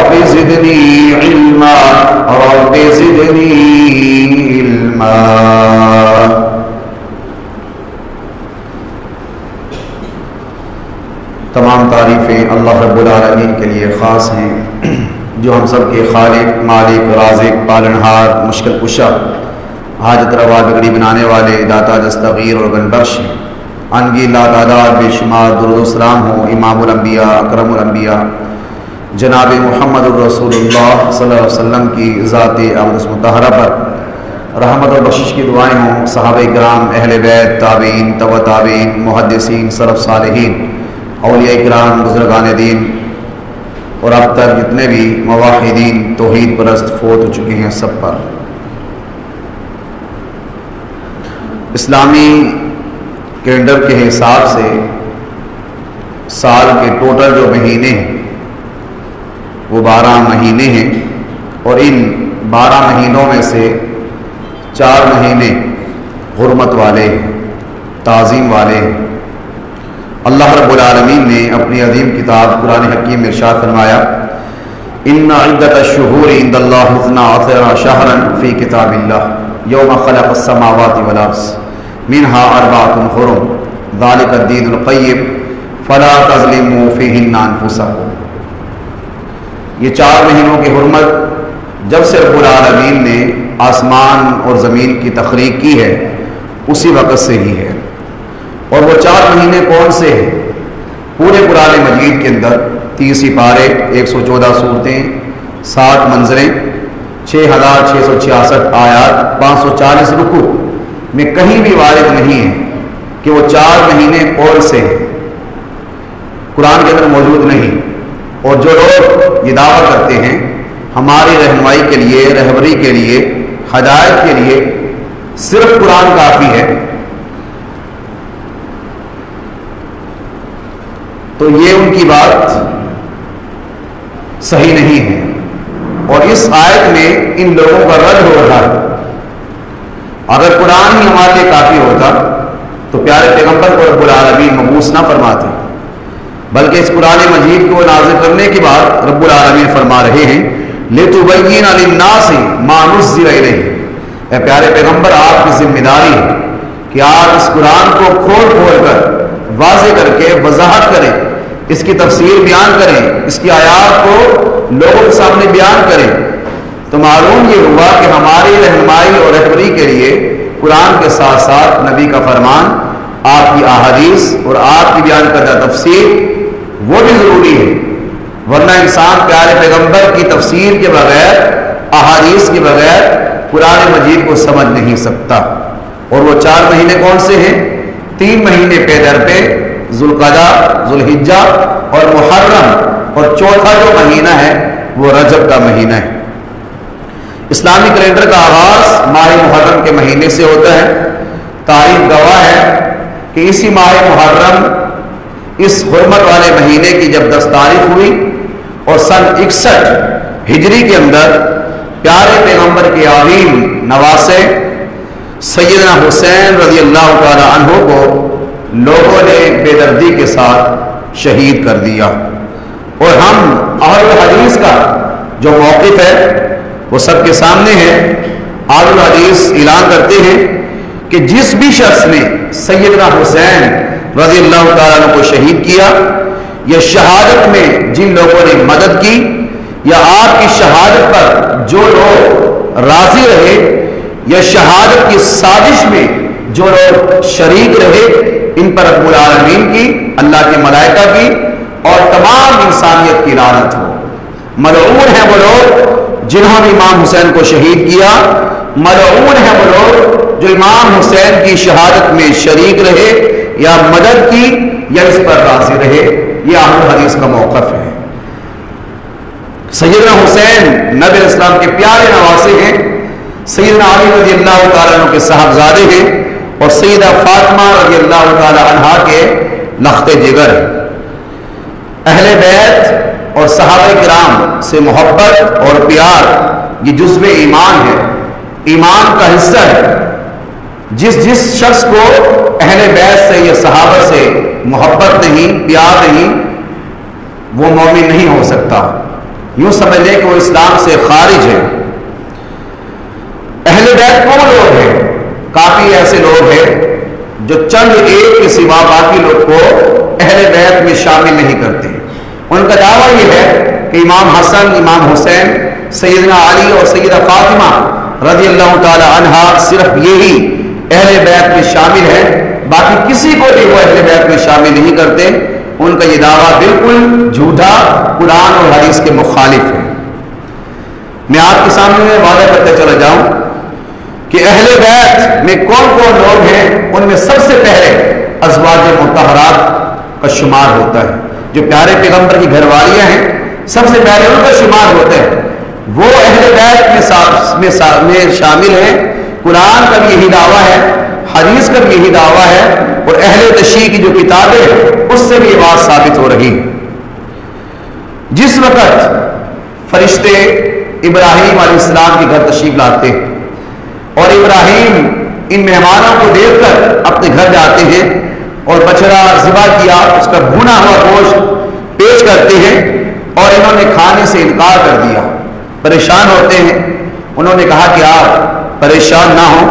رب زدنی علما رب زدنی علما۔ تمام تعریفیں اللہ رب العالمین کے لیے خاص ہیں، جو ہم سب کے خالق، مالک، رازق، پالنہار، مشکل کشا، حاجت روا، بگڑی بنانے والے، داتا دستغیر اور گن بخش ہیں۔ انگی لا تعداد بے شمار درود و سلام ہو امام الانبیاء، اکرم الانبیاء، جناب محمد الرسول اللہ صلی اللہ علیہ وسلم کی ذات اقدس مطہرہ پر۔ رحمت اور بخشش کی دعائیں ہوں صحابہ کرام، اہل بیت، تابعین، تبع تابعین، محدثین، سلف صالحین، اولیاء کرام، بزرگان دین اور اب تک جتنے بھی موحدین توحید پرست فوت ہو چکے ہیں سب پر۔ اسلامی کیلنڈر کے حساب سے سال کے ٹوٹل جو مہینے ہیں وہ 12 مہینے ہیں، اور ان 12 مہینوں میں سے 4 مہینے حرمت والے ہیں، تعظیم والے ہیں۔ اللہ رب العالمین نے اپنی عظیم کتاب قرآن حکیم میں ارشاد فرمایا، ان عدۃ الشہور عند اللہ 12 شہرا فی کتاب اللہ یوم خلق السماوات والارض منها 4 حرم ذلک الدین القیم فلا تظلموا فیہن انفسکم۔ یہ 4 مہینوں کی حرمت جب سے رب العالمین نے آسمان اور زمین کی تخلیق کی ہے اسی وقت سے ہی ہے۔ اور وہ 4 مہینے کون سے ہیں؟ پورے قرآن مجید کے اندر 30 پارے، 114 صورتیں، 60 منظریں، 6666 آیات، 540 رکوع میں کہیں بھی وارد نہیں ہے کہ وہ 4 مہینے کون سے ہیں، قرآن کے اندر موجود نہیں۔ اور جو لوگ یہ دعویٰ کرتے ہیں ہماری رہنمائی کے لیے، رہبری کے لیے، ہدایت کے لیے صرف قرآن کافی ہے، تو یہ ان کی بات صحیح نہیں ہے، اور اس آیت میں ان لوگوں کا رد ہو رہا ہے۔ اگر قرآن ہی ہمارے لیے کافی ہوتا تو پیارے پیغمبر کو رب العالمین مبعوث نہ فرماتے، بلکہ اس قرآن مجید کو نازل کرنے کے بعد رب العالمین فرما رہے ہیں لِتُبَيِّنَ لِلنَّاسِ مَا نُزِّلَ إِلَيْهِمْ۔ اے پیارے پیغمبر، آپ کی ذمہ داری ہے کہ آپ اس قرآن کو کھول کھول کر واضح کر کے وضاحت کریں، اس کی تفسیر بیان کریں، اس کی آیات کو لوگوں کے سامنے بیان کریں۔ تو معلوم یہ ہوا کہ ہماری رہنمائی اور رہبری کے لیے قرآن کے ساتھ ساتھ نبی کا فرمان، آپ کی احادیث اور آپ کی بیان کردہ تفسیر وہ بھی ضروری ہے، ورنہ انسان پیارے پیغمبر کی تفسیر کے بغیر، احادیث کے بغیر قرآن مجید کو سمجھ نہیں سکتا۔ اور وہ 4 مہینے کون سے ہیں؟ 3 مہینے پے در پہ، ذوالقعدہ، ذوالحجہ اور محرم، اور چوتھا جو مہینہ ہے وہ رجب کا مہینہ ہے۔ اسلامی کیلنڈر کا آغاز ماہ محرم کے مہینے سے ہوتا ہے۔ تاریخ گواہ ہے کہ اسی ماہ محرم، اس حرمت والے مہینے کی جب 10 تاریخ ہوئی اور سن 61 ہجری کے اندر پیارے پیغمبر کے عظیم نواسے سیدنا حسین رضی اللہ تعالی عنہ کو لوگوں نے بے دردی کے ساتھ شہید کر دیا۔ اور ہم اہل الحدیث کا جو موقف ہے وہ سب کے سامنے ہے۔ اہل الحدیث اعلان کرتے ہیں کہ جس بھی شخص نے سیدنا حسین رضی اللہ تعالیٰ عنہ کو شہید کیا، یا شہادت میں جن لوگوں نے مدد کی، یا آپ کی شہادت پر جو لوگ راضی رہے، یا شہادت کی سازش میں جو لوگ شریک رہے، ان پر رب العالمین کی، اللہ کے ملائکہ کی اور تمام انسانیت کی لعنت ہو۔ ملعون ہیں وہ لوگ جنہوں نے امام حسین کو شہید کیا، ملعون ہیں وہ لوگ جو امام حسین کی شہادت میں شریک رہے یا مدد کی یا اس پر راضی رہے۔ یہ اہل حدیث کا موقف ہے۔ سیدنا حسین نبی اسلام کے پیارے نواسے ہیں، سیدنا علی رضی اللہ تعالیٰ عنہ کے صاحبزادے ہیں، اور سیدہ فاطمہ رضی اللہ تعالیٰ عنہا کے لخت جگر۔ اہل بیت اور صحابہ کرام سے محبت اور پیار یہ جزو ایمان ہے، ایمان کا حصہ ہے۔ جس شخص کو اہل بیت سے یا صحابہ سے محبت نہیں، پیار نہیں، وہ مومن نہیں ہو سکتا۔ یوں سمجھ لیں کہ وہ اسلام سے خارج ہے۔ اہل بیت کون لوگ ہیں؟ کافی ایسے لوگ ہیں جو چند ایک کے سوا باقی لوگ کو اہل بیت میں شامل نہیں کرتے۔ ان کا دعویٰ یہ ہے کہ امام حسن، امام حسین، سیدنا علی اور سیدہ فاطمہ رضی اللہ تعالی عنہ صرف یہی اہل بیت میں شامل ہیں، باقی کسی کو بھی وہ اہل بیت میں شامل نہیں کرتے۔ ان کا یہ دعویٰ بالکل جھوٹا، قرآن اور حدیث کے مخالف ہے۔ میں آپ کے سامنے واضح کرتے چلا جاؤں کہ اہل بیت میں کون کون لوگ ہیں۔ ان میں سب سے پہلے ازواج مطہرات کا شمار ہوتا ہے، جو پیارے پیغمبر کی گھر والیاں ہیں، سب سے پہلے ان کا شمار ہوتا ہے۔ وہ اہل بیت میں شامل ہیں۔ قرآن کا بھی یہی دعویٰ ہے، حدیث کا بھی یہی دعویٰ ہے، اور اہل تشریع کی جو کتابیں ہیں اس سے بھی یہ بات ثابت ہو رہی ہے۔ جس وقت فرشتے ابراہیم علیہ السلام کے گھر تشریف لاتے ہیں اور ابراہیم ان مہمانوں کو دیکھ کر اپنے گھر جاتے ہیں اور بچڑا ذبح کیا اس کا بھونا ہوا گوشت پیش کرتے ہیں، اور انہوں نے کھانے سے انکار کر دیا، پریشان ہوتے ہیں۔ انہوں نے کہا کہ آپ پریشان نہ ہوں،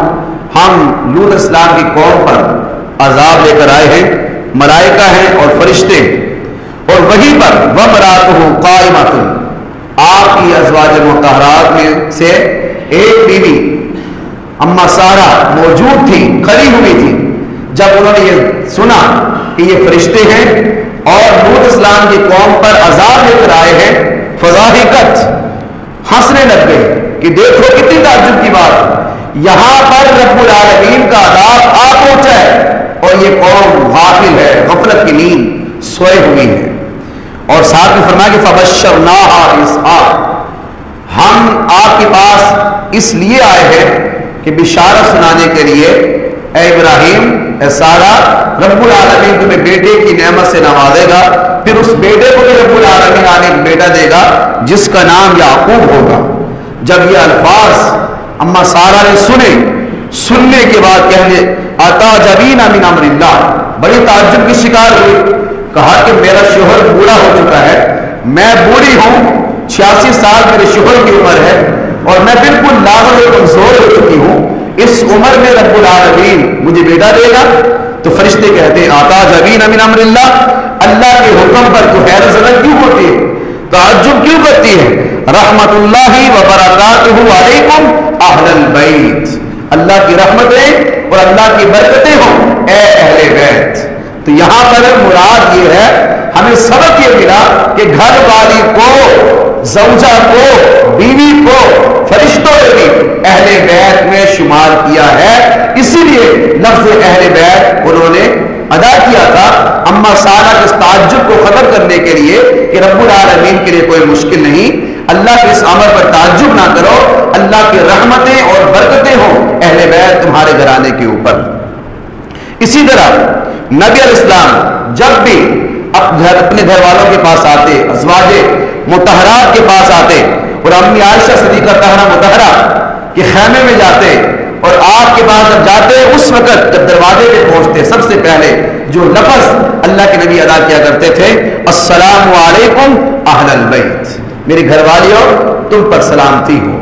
ہم لوط اسلام کی قوم پر عذاب لے کر آئے ہیں، ملائکہ ہیں اور فرشتے، اور وہیں پر وَامْرَأَتُهُ قَائِمَةٌ، آپ کی ازواج مطہرات میں سے ایک بیوی اما سارہ موجود تھی، کھڑی ہوئی تھی۔ جب انہوں نے یہ سنا کہ یہ فرشتے ہیں اور لوط اسلام کی قوم پر عذاب لے کر آئے ہیں، فضاحکت، ہنسنے لگ گئے کہ دیکھو کتنی تعجب کی بات، یہاں پر رب العالمین کا عذاب آ پہنچا ہے اور یہ قوم غافل ہے، غفلت کی نیند سوئے ہوئی ہے۔ اور ساتھ میں فرمایا کہ فبشرناہا باسحاق، ہم آپ کے پاس اس لیے آئے ہیں کہ بشارت سنانے کے لیے، اے ابراہیم، اے سارہ، رب العالمین تمہیں بیٹے کی نعمت سے نوازے گا، پھر اس بیٹے کو بھی رب العالمین آنے ایک بیٹا دے گا جس کا نام یعقوب ہوگا۔ جب یہ الفاظ اما سارہ نے سننے کے بعد کہنے اتعجبین من امر اللہ، بڑی تعجب کی شکار ہوئی، کہا کہ میرا شوہر بوڑھا ہو چکا ہے، میں بوڑھی ہوں، 86 سال میرے شوہر کی عمر ہے، اور میں بالکل لاغر و کمزور ہو چکی ہوں، اس عمر میں رب العالمین مجھے بیٹا دے گا؟ تو فرشتے کہتے ہیں اتعجبین من امر اللہ، اللہ کے حکم پر تو حیرت زدہ کیوں ہوتی ہے، تعجب کیوں کرتی ہے؟ رحمت اللہ وبرکاتہ علیکم اہل البیت، اللہ کی رحمتیں اور اللہ کی برکتیں ہوں اے اہل بیت۔ تو یہاں پر مراد یہ ہے، ہمیں سبق یہ ملا کہ گھر والی کو، زوجہ کو، بیوی کو فرشتوں نے بھی اہل بیت میں شمار کیا ہے، اسی لیے لفظ اہل بیت انہوں نے ادا کیا تھا اما سارہ کے اس تعجب کو ختم کرنے کے لیے کہ رب العالمین کے لیے کوئی مشکل نہیں، اللہ کے اس امر پر تعجب نہ کرو، اللہ کی رحمتیں اور برکتیں ہوں اہل بیت تمہارے گھرانے کے اوپر۔ اسی طرح نبی علیہ السلام جب بھی اپنے گھر والوں کے پاس آتے، ازواج مطہرات کے پاس آتے، اور امی عائشہ صدیقہ طاہرہ مطہرہ کے خیمے میں جاتے، اور آپ کے پاس جب جاتے، اس وقت جب دروازے پہ پہنچتے، سب سے پہلے جو لفظ اللہ کے نبی ادا کیا کرتے تھے، السلام علیکم اہل البیت، میرے گھر والیوں تم پر سلامتی ہو،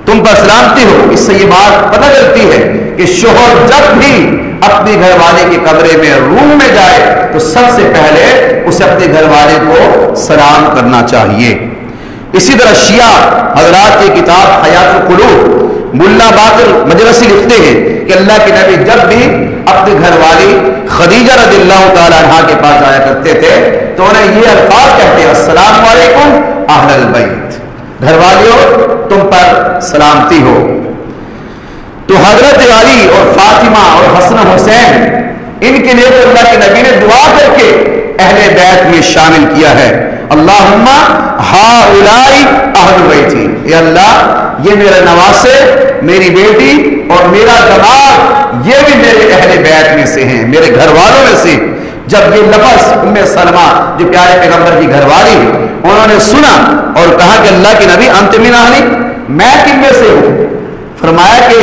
تم پر سلامتی ہو۔ اس سے یہ بات پتہ چلتی ہے کہ شوہر جب بھی اپنے گھر والے کے کمرے میں، روم میں جائے، تو سب سے پہلے اسے اپنے گھر والے کو سلام کرنا چاہیے۔ اسی طرح شیعہ حضرات کی کتاب حیات القلوب ملا باقر مجلسی لکھتے ہیں کہ اللہ کے نبی جب بھی اپنے گھر والی خدیجہ رضی اللہ تعالی عنہا کے پاس جایا کرتے تھے تو انہیں یہ الفاظ کہتے ہیں السلام علیکم اہل البیت، گھر والیوں تم پر سلامتی ہو۔ تو حضرت علی اور فاطمہ اور حسن حسین، ان کے لیے تو اللہ کے نبی نے دعا کر کے اہل بیت میں شامل کیا ہے، اللہم ہؤلاء اہل بیتی، اے اللہ یہ میرے نواسے، میری بیٹی اور میرا دماغ یہ بھی میرے اہل بیت میں سے ہیں، میرے گھر والوں میں سے۔ جب یہ لفظ ام سلمہ جو پیارے پیغمبر کی گھر والی انہوں نے سنا اور کہا کہ اللہ کے نبی انت من اہلی، میں کن میں سے ہوں؟ فرمایا کہ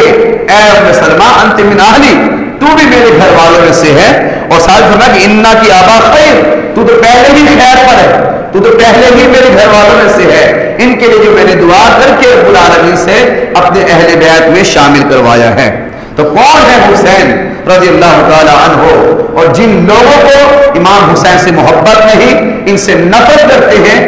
اے ام سلمہ انت من اہلی، تو بھی میرے گھر والوں میں سے ہے، اور ساتھ فرمایا کہ انا کی آبا خیر، تو پہلے ہی خیر پر ہے، تو پہلے ہی میرے گھر والوں میں سے ہے۔ دعا کر کے رب العالمین سے اپنے اہل بیت میں شامل کروایا ہے۔ تو کون ہے حسین رضی اللہ تعالی عنہ؟ اور جن لوگوں کو امام حسین سے محبت نہیں، ان سے نفرت کرتے ہیں،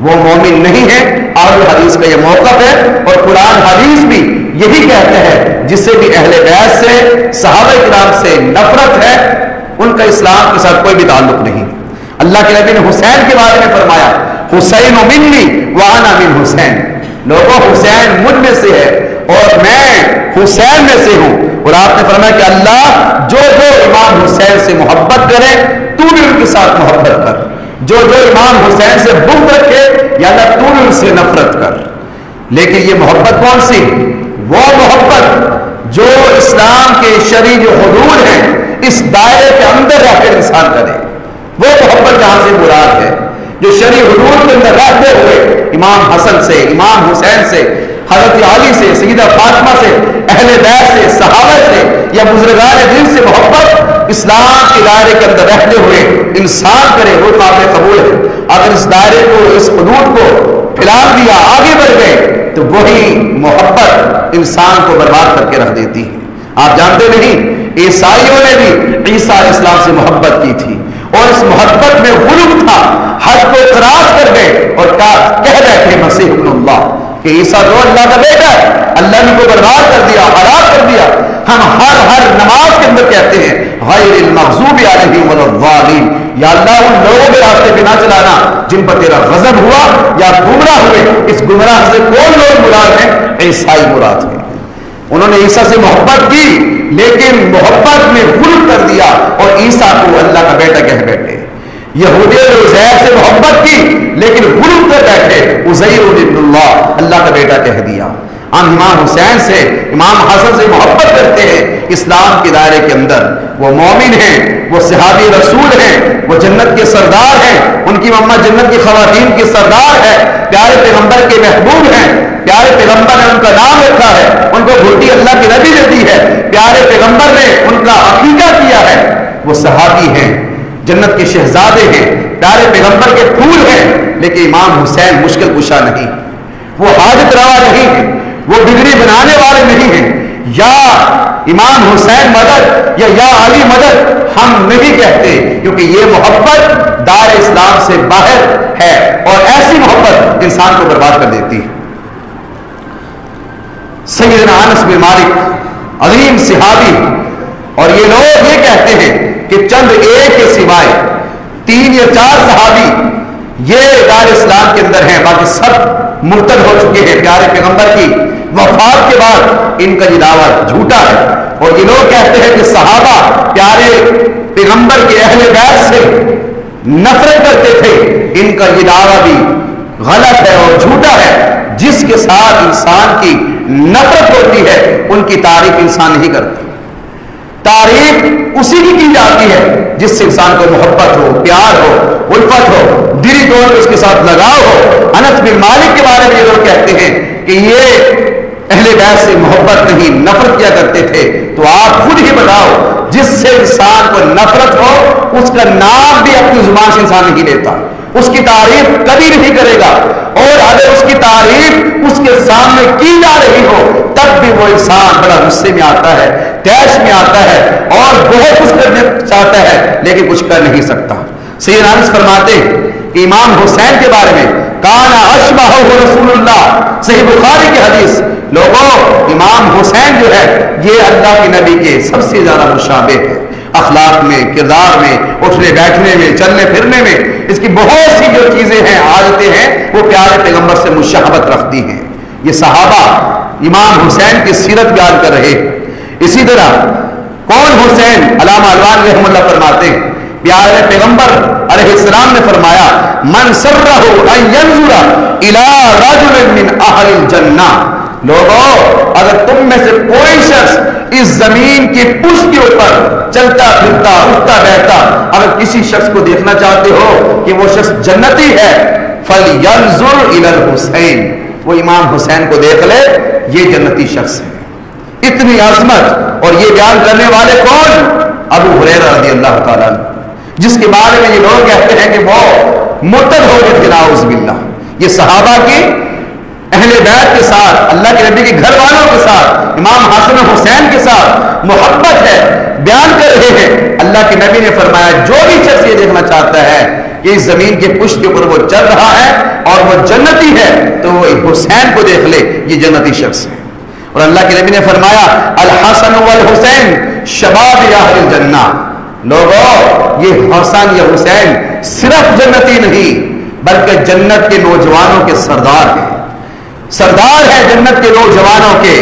وہ مومن نہیں ہے۔ اہل حدیث کا یہ موقف ہے، اور قرآن حدیث بھی یہی کہتے ہیں جس سے بھی اہل بیت سے، صحابہ کرام سے نفرت ہے، ان کا اسلام کے ساتھ کوئی بھی تعلق نہیں۔ اللہ کے نبی نے حسین کے بارے میں فرمایا حسین منی وانا من حسین، لوگوں حسین مجھ میں سے ہے اور میں حسین میں سے ہوں۔ اور آپ نے فرمایا کہ اللہ جو جو امام حسین سے محبت کرے تو بھی ان کے ساتھ محبت کر، جو جو امام حسین سے بغض رکھے یا اللہ تو بھی ان سے نفرت کر۔ لیکن یہ محبت کون سی؟ وہ محبت جو اسلام کے شرعی جو حدود ہیں اس دائرے کے اندر رہ کر انسان کرے، وہ محبت جہاں سے مراد ہے، جو شرعی حدود کے اندر رہتے ہوئے امام حسن سے، امام حسین سے، حضرت علی سے، سیدہ فاطمہ سے، اہل بیت سے، صحابہ سے یا بزرگان دین سے محبت اسلام کے دائرے کے اندر رہتے ہوئے انسان کرے، وہ قابل قبول ہے۔ اگر اس دائرے کو، اس حدود کو پھیلا دیا، آگے بڑھ گئے، تو وہی محبت انسان کو برباد کر کے رکھ دیتی ہے۔ آپ جانتے نہیں، عیسائیوں نے بھی عیسیٰ علیہ السلام سے محبت کی تھی، اور اس محبت میں غلو تھا، حد کو خراج کر گئے اور کہہ بیٹھے مسیح ابن اللہ کہ عیسیٰ تو اللہ کا بیٹا ہے، اللہ نے کو برباد کر دیا، ہلاک کر دیا۔ ہم ہر نماز کے اندر کہتے ہیں غیر المغضوب علیہم ولا الضالین، یا اللہ ان لوگوں کے راستے پہ نہ چلانا جن پر تیرا غضب ہوا یا گمراہ ہوئے۔ اس گمراہ سے کون لوگ مراد ہیں؟ عیسائی مراد ہیں۔ انہوں نے عیسیٰ سے محبت کی لیکن محبت میں غلو کر دیا اور عیسیٰ کو اللہ کا بیٹا کہہ بیٹھے۔ یہودیوں نے عزیر سے محبت کی لیکن غلو کر بیٹھے، عزیر ابن اللہ، اللہ کا بیٹا کہہ دیا۔ ہم امام حسین سے، امام حسن سے محبت کرتے ہیں اسلام کے دائرے کے اندر۔ وہ مومن ہیں، وہ صحابی رسول ہیں، وہ جنت کے سردار ہیں، ان کی مما جنت کی خواتین کی سردار ہے، پیارے پیغمبر کے محبوب ہیں، پیارے پیغمبر نے ان کا نام رکھا ہے، ان کو گھٹی اللہ کی نبی نے دی ہے، پیارے پیغمبر نے ان کا عقیدہ کیا ہے، وہ صحابی ہیں، جنت کے شہزادے ہیں، پیارے پیغمبر کے پھول ہیں۔ لیکن امام حسین مشکل کشا نہیں، وہ حاجت روا نہیں ہے، وہ بگڑی بنانے والے نہیں ہیں۔ یا امام حسین مدد یا علی مدد ہم نہیں کہتے، کیونکہ یہ محبت دار اسلام سے باہر ہے، اور ایسی محبت انسان کو برباد کر دیتی ہے۔ سیدنا انس بن مالک عظیم صحابی، اور یہ لوگ یہ کہتے ہیں کہ چند ایک کے سوائے 3 یا 4 صحابی یہ دار اسلام کے اندر ہیں، باقی سب مرتد ہو چکے ہیں۔ پیارے پیغمبر کی وفات کے بعد ان کا یہ دعویٰ جھوٹا ہے، اور یہ لوگ کہتے ہیں کہ صحابہ پیارے پیغمبر کے اہل بیت سے نفرت کرتے تھے، ان کا یہ دعویٰ بھی غلط ہے اور جھوٹا ہے۔ جس کے ساتھ انسان کی نفرت ہوتی ہے ان کی تعریف انسان نہیں کرتا، تعریف اسی کی جاتی ہے جس سے انسان کو محبت ہو، پیار ہو، الفت ہو، دلی طور پر اس کے ساتھ لگاؤ ہو۔ انس بن مالک کے بارے میں یہ لوگ کہتے ہیں کہ یہ اہل بیت سے محبت نہیں، نفرت کیا کرتے تھے۔ تو آپ خود ہی بتاؤ، جس سے انسان کو نفرت ہو اس کا نام بھی اپنی زبان سے انسان نہیں لیتا، اس کی تعریف کبھی نہیں کرے گا، اور اگر اس کی تعریف اس کے سامنے کی جا رہی ہو تب بھی وہ انسان بڑا غصے میں آتا ہے، تیش میں آتا ہے، اور بہت کچھ کرنا چاہتا ہے لیکن کچھ کر نہیں سکتا۔ سیدنا انس فرماتے ہیں کہ امام حسین کے بارے میں کانا اشبہ رسول اللہ، صحیح بخاری کی حدیث، لوگوں امام حسین جو ہے یہ اللہ کے نبی کے سب سے زیادہ مشابہ ہے، اخلاق میں، کردار میں، اٹھنے بیٹھنے میں، چلنے پھرنے میں، اس کی بہت سی جو چیزیں ہیں، عادتیں ہیں، وہ پیارے پیغمبر سے مشابہت رکھتی ہیں۔ یہ صحابہ امام حسین کی سیرت بیان کر رہے ہیں۔ اسی طرح کون حسین؟ علامہ الوان رحمہ اللہ فرماتے ہیں پیارے پیغمبر علیہ السلام نے فرمایا من سرہ ان ینظر الی رجل من اہل الجنہ، لوگوں اگر تم میں سے کوئی شخص اس زمین کی پشت کے اوپر چلتا پھرتا اٹھتا بیٹھتا اگر کسی شخص کو دیکھنا چاہتے ہو کہ وہ شخص جنتی ہے، فَلْيَنْظُرْ إِلَى الْحُسَيْنِ، وہ امام حسین کو دیکھ لے، یہ جنتی شخص ہے۔ اتنی عظمت، اور یہ بیان کرنے والے کون؟ ابو ہریرہ رضی اللہ تعالیٰ عنہ، جس کے بارے میں یہ لوگ کہتے ہیں کہ وہ مرتد ہو گئے تھے، نعوذ باللہ۔ یہ صحابہ کی اہل بیت کے ساتھ، اللہ کے نبی کے گھر والوں کے ساتھ، امام حسن و حسین کے ساتھ محبت ہے، بیان کر رہے ہیں۔ اللہ کے نبی نے فرمایا جو بھی شخص یہ دیکھنا چاہتا ہے کہ اس زمین کے پشت کے اوپر وہ چل رہا ہے اور وہ جنتی ہے تو وہ حسین کو دیکھ لے، یہ جنتی شخص ہے۔ اور اللہ کے نبی نے فرمایا الحسن والحسین شباب اہل الجنہ، لوگوں یہ حسن یا حسین صرف جنتی نہیں بلکہ جنت کے نوجوانوں کے سردار ہیں، سردار ہے جنت کے نوجوانوں کے۔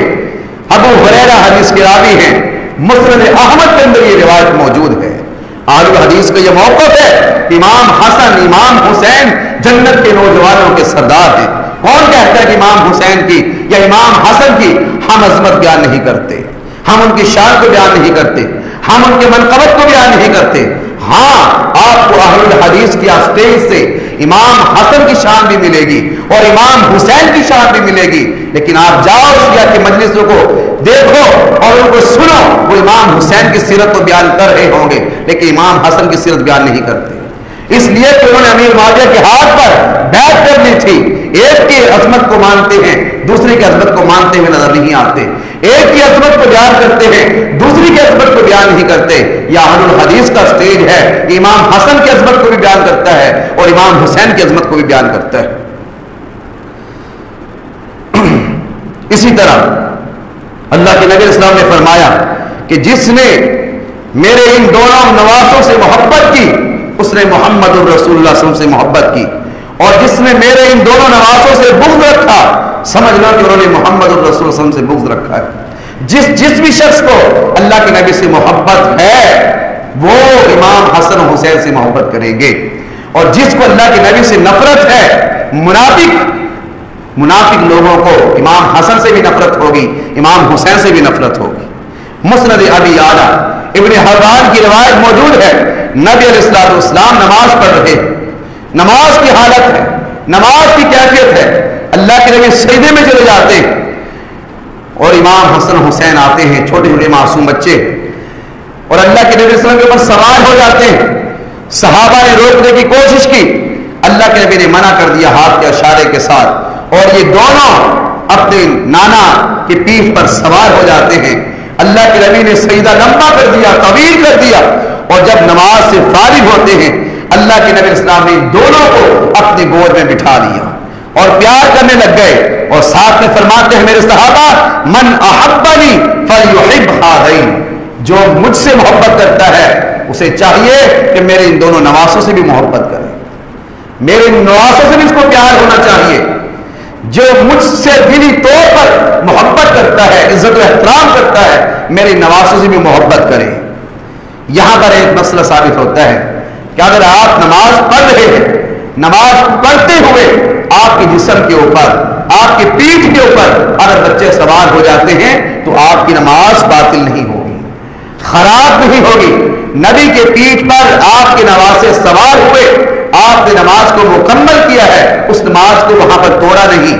ابو ہریرہ حدیث کے راوی ہیں، مسند احمد کے اندر یہ روایت موجود ہے۔ اہل حدیث کا یہ موقف ہے، امام حسن امام حسین جنت کے نوجوانوں کے سردار ہیں۔ کون کہتا ہے کہ امام حسین کی یا امام حسن کی ہم عظمت بیان نہیں کرتے، ہم ان کی شان کو بیان نہیں کرتے، ہم ان کے منقبت کو بیان نہیں کرتے؟ ہاں، آپ کو اہل الحدیث کی اسٹیج سے امام حسن کی شان بھی ملے گی اور امام حسین کی شان بھی ملے گی، لیکن آپ جاؤ شیعہ کی مجلسوں کو دیکھو اور ان کو سنو، وہ امام حسین کی سیرت تو بیان کر رہے ہوں گے لیکن امام حسن کی سیرت بیان نہیں کرتے، اس لیے کہ انہوں نے امیر معاویہ کے ہاتھ پر بیعت کر لی تھی۔ ایک کی عظمت کو مانتے ہیں، دوسرے کی عظمت کو مانتے ہوئے نظر نہیں آتے، ایک کی عظمت کو بیان کرتے ہیں، دوسری کی عظمت کو بیان نہیں کرتے۔ یہ اہل الحدیث کا سٹیج ہے، امام حسن کی عظمت کو بھی بیان کرتا ہے اور امام حسین کی عظمت کو بھی بیان کرتا ہے۔ اسی طرح اللہ کے نبی علیہ السلام نے فرمایا کہ جس نے میرے ان دونوں نواسوں سے محبت کی اس نے محمد الرسول اللہ صلی اللہ علیہ وسلم سے محبت کی، اور جس نے میرے ان دونوں نواسوں سے بغض رکھا سمجھ لو کہ انہوں نے محمد الرسول صلی اللہ علیہ وسلم سے بغض رکھا ہے۔ جس بھی شخص کو اللہ کے نبی سے محبت ہے وہ امام حسن و حسین سے محبت کریں گے، اور جس کو اللہ کے نبی سے نفرت ہے، منافق لوگوں کو امام حسن سے بھی نفرت ہوگی، امام حسین سے بھی نفرت ہوگی۔ مسند ابی یعلا ابن حبان کی روایت موجود ہے، نبی علیہ السلام نماز پڑھ رہے ہیں، نماز کی حالت ہے، نماز کی کیفیت ہے، اللہ کے نبی سجدے میں چلے جاتے ہیں اور امام حسن حسین آتے ہیں، چھوٹے چھوٹے معصوم بچے، اور اللہ کے نبی صلی اللہ علیہ وسلم کے اوپر سوار ہو جاتے ہیں۔ صحابہ نے روکنے کی کوشش کی، اللہ کے نبی نے منع کر دیا ہاتھ کے اشارے کے ساتھ، اور یہ دونوں اپنے نانا کی پیٹھ پر سوار ہو جاتے ہیں۔ اللہ کے نبی نے سجدہ لمبا کر دیا، طویل کر دیا، اور جب نماز سے فارغ ہوتے ہیں اللہ کے نبی علیہ السلام نے دونوں کو اپنی گود میں بٹھا لیا اور پیار کرنے لگ گئے، اور ساتھ میں فرماتے ہیں میرے صحابہ من احبنی فلیحب ہذین، جو مجھ سے محبت کرتا ہے اسے چاہیے کہ میرے ان دونوں نواسوں سے بھی محبت کرے، میرے ان نواسوں سے بھی اس کو پیار ہونا چاہیے۔ جو مجھ سے دلی طور پر محبت کرتا ہے، عزت و احترام کرتا ہے، میرے نواسوں سے بھی محبت کرے۔ یہاں پر ایک مسئلہ ثابت ہوتا ہے کہ اگر آپ نماز پڑھ رہے ہیں، نماز پڑھتے ہوئے آپ کے جسم کے اوپر، آپ کی پیٹھ کے اوپر اگر بچے سوار ہو جاتے ہیں تو آپ کی نماز باطل نہیں ہوگی، خراب نہیں ہوگی۔ نبی کے پیٹھ پر آپ کے نواسے سوار ہوئے، آپ نے نماز کو مکمل کیا ہے، اس نماز کو وہاں پر توڑا نہیں۔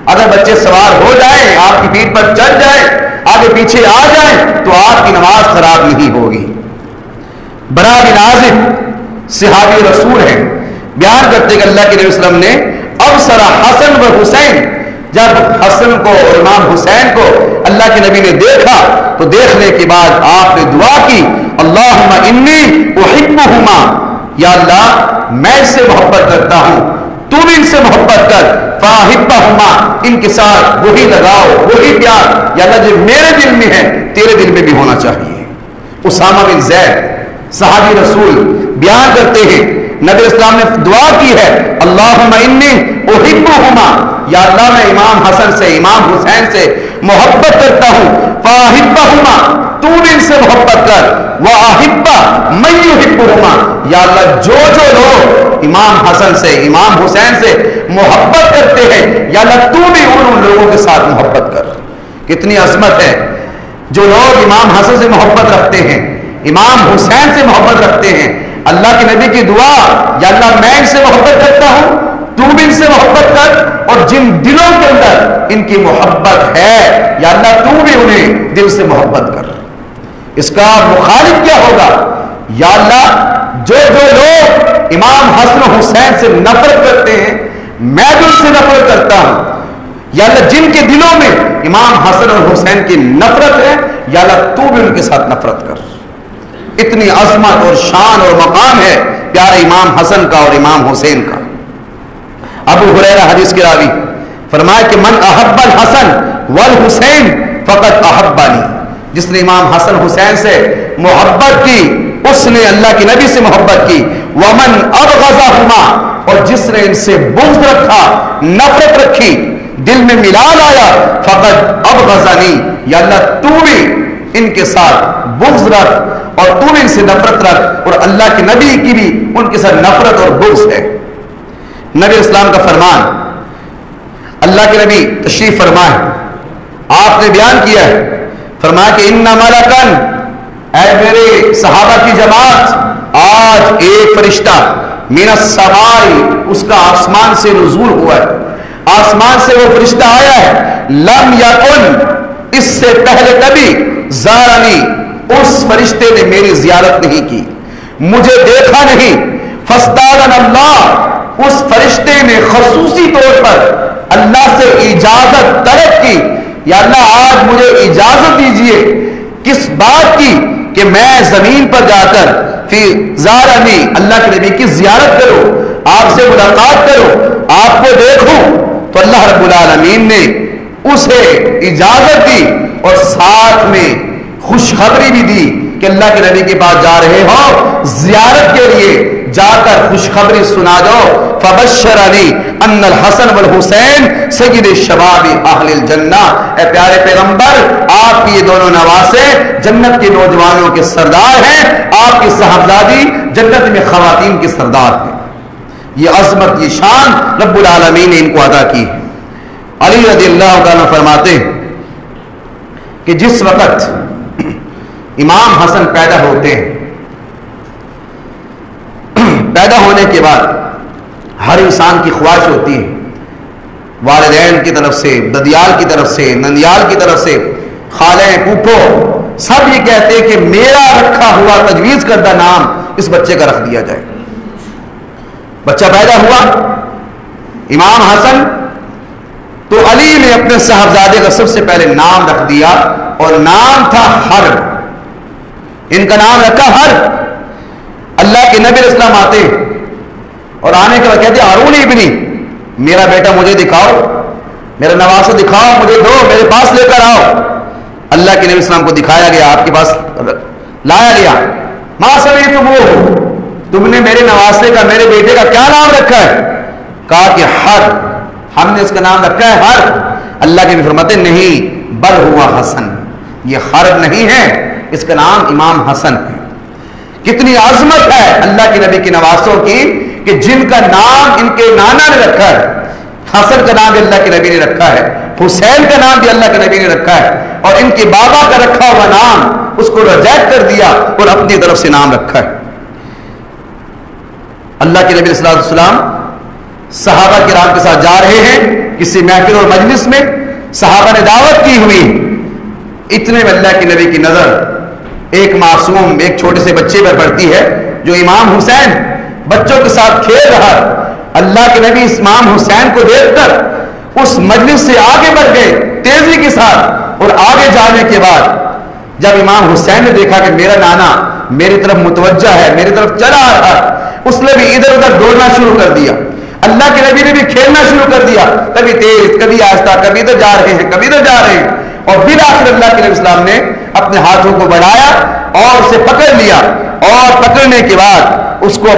اگر بچے سوار ہو جائیں، آپ کی پیٹھ پر چڑھ جائیں، آگے پیچھے آ جائیں تو آپ کی نماز خراب نہیں ہوگی۔ برا بن عازب صحابی رسول ہیں، بیان کرتے کہ اللہ کے نبی صلی اللہ علیہ وسلم نے ابصر حسن و حسین، جب حسن کو اور امام حسین کو اللہ کے نبی نے دیکھا تو دیکھنے کے بعد آپ نے دعا کی اللہم انی احبہما، یا اللہ میں اس سے محبت کرتا ہوں، تو بھی ان سے محبت کر، فاحبہما، ان کے ساتھ وہی لگاؤ، وہی پیار یا اللہ جو میرے دل میں ہے تیرے دل میں بھی ہونا چاہیے۔ اسامہ بن زید صحابی رسول بیان کرتے ہیں نبی اسلام نے دعا کی ہے اللہم انی احبہما، یا اللہ میں امام حسن سے امام حسین سے محبت کرتا ہوں، فاحبہما، تو بھی ان سے محبت کر، واحب من یحبہما، یا اللہ جو لوگ امام حسن سے امام حسین سے محبت کرتے ہیں یا اللہ تو بھی ان لوگوں کے ساتھ محبت کر۔ کتنی عظمت ہے، جو لوگ امام حسن سے محبت رکھتے ہیں، امام حسین سے محبت رکھتے ہیں، اللہ کے نبی کی دعا یا اللہ میں ان سے محبت کرتا ہوں، تو بھی ان سے محبت کر، اور جن دلوں کے اندر ان کی محبت ہے یا اللہ تو بھی انہیں دل سے محبت کر۔ اس کا مخالف کیا ہوگا؟ یا اللہ جو لوگ امام حسن و حسین سے نفرت کرتے ہیں میں بھی ان سے نفرت کرتا ہوں، یا اللہ جن کے دلوں میں امام حسن اور حسین کی نفرت ہے یا اللہ تو بھی ان کے ساتھ نفرت کر. اتنی عظمت اور شان اور مقام ہے پیارے امام حسن کا اور امام حسین کا. ابو ہریرہ حدیث کے راوی فرمایا کہ من احب الحسن والحسین فقد احبانی، جس نے امام حسن حسین سے محبت کی اس نے اللہ کے نبی سے محبت کی. ومن ابغضہما، اور جس نے ان سے بغض رکھا، نفرت رکھی، دل میں ملال آیا، فقد ابغضنی، یا اللہ تو بھی ان کے ساتھ بغض رکھ اور تو بھی ان سے نفرت رکھ. اور اللہ کے نبی کی بھی ان کے ساتھ نفرت اور بغض ہے. نبی اسلام کا فرمان، اللہ کے نبی تشریف فرمائے، آپ نے بیان کیا ہے، فرمایا کہ ان ملکن، اے میرے صحابہ کی جماعت، آج ایک فرشتہ من السماء، اس کا آسمان سے نزول ہوا ہے، آسمان سے وہ فرشتہ آیا ہے. لم یکن، اس سے پہلے کبھی، زارنی، اس فرشتے نے میری زیارت نہیں کی، مجھے دیکھا نہیں. فاستاذن اللہ، اس فرشتے نے خصوصی طور پر اللہ سے اجازت طلب کی، یا اللہ آج مجھے اجازت دیجئے کس بات کی کہ میں زمین پر جا کر فی زارنی، اللہ کے نبی کی زیارت کروں، آپ سے ملاقات کروں، آپ کو دیکھوں. تو اللہ رب العالمین نے اسے اجازت دی اور ساتھ میں خوشخبری بھی دی کہ اللہ کے نبی کے پاس جا رہے ہو زیارت کے لیے، جا کر خوشخبری سنا دو. فبشرنی ان الحسن والحسین سید الشباب اہل الجنہ، اے پیارے پیغمبر آپ کی یہ دونوں نواسے جنت کے نوجوانوں کے سردار ہیں، آپ کی صاحبزادی جنت میں خواتین کے سردار ہیں. یہ عظمت، یہ شان رب العالمین نے ان کو عطا کی ہے. علی رضی اللہ تعالیٰ فرماتے ہیں کہ جس وقت امام حسن پیدا ہوتے ہیں، پیدا ہونے کے بعد ہر انسان کی خواہش ہوتی ہے، والدین کی طرف سے، ددیال کی طرف سے، نندیال کی طرف سے، خالیں، پھوپھو، سب یہ کہتے ہیں کہ میرا رکھا ہوا تجویز کردہ نام اس بچے کا رکھ دیا جائے. بچہ پیدا ہوا امام حسن، تو علی نے اپنے صاحبزادے کا سب سے پہلے نام رکھ دیا اور نام تھا حرب. ان کا نام رکھا حرب. اللہ کے نبی اسلام آتے اور آنے کے بعد کہتے ہارون ابنی، میرا بیٹا مجھے دکھاؤ، میرا نواسہ دکھاؤ، مجھے دو، میرے پاس لے کر آؤ. اللہ کے نبی اسلام کو دکھایا گیا، آپ کے پاس لایا گیا. ما سمیتم وہ، تم نے میرے نواسے کا، میرے بیٹے کا کیا نام رکھا ہے؟ کہا کہ حرب، ہم نے اس کا نام رکھا ہے حرب. اللہ کے نبی فرماتے نہیں، بل ہوا حسن، یہ حرب نہیں ہے، اس کا نام امام حسن ہے. کتنی عظمت ہے اللہ کے نبی کے نواسوں کی کہ جن کا نام ان کے نانا نے رکھا ہے. حسن کا نام بھی اللہ کے نبی نے رکھا ہے، حسین کا نام بھی اللہ کے نبی نے رکھا ہے، اور ان کے بابا کا رکھا ہوا نام اس کو ریجیکٹ کر دیا اور اپنی طرف سے نام رکھا ہے. اللہ کے نبی صلی اللہ علیہ وسلم صحابہ کرام کے ساتھ جا رہے ہیں کسی محفل اور مجلس میں، صحابہ نے دعوت کی ہوئی، اتنے میں اللہ کے نبی کی نظر ایک معصوم، ایک چھوٹے سے بچے پر پڑتی ہے جو امام حسین بچوں کے ساتھ کھیل رہا. اللہ کے نبی امام حسین کو دیکھ کر اس مجلس سے آگے بڑھ گئے تیزی کے ساتھ، اور آگے جانے کے بعد جب امام حسین نے دیکھا کہ میرا نانا میری طرف متوجہ ہے، میری طرف چلا آ رہا ہے، اس نے بھی ادھر ادھر دوڑنا شروع کر دیا. اللہ کے نبی نے بھی کھیلنا شروع کر دیا، کبھی تیز، کبھی آہستہ، کبھی ادھر جا رہے ہیں، کبھی ادھر جا رہے ہیں. اور بالآخر اللہ کے نبی اسلام نے اپنے ہاتھوں کو بڑھایا اور اسے پکڑ لیا، اور پکڑنے کے بعد اس کو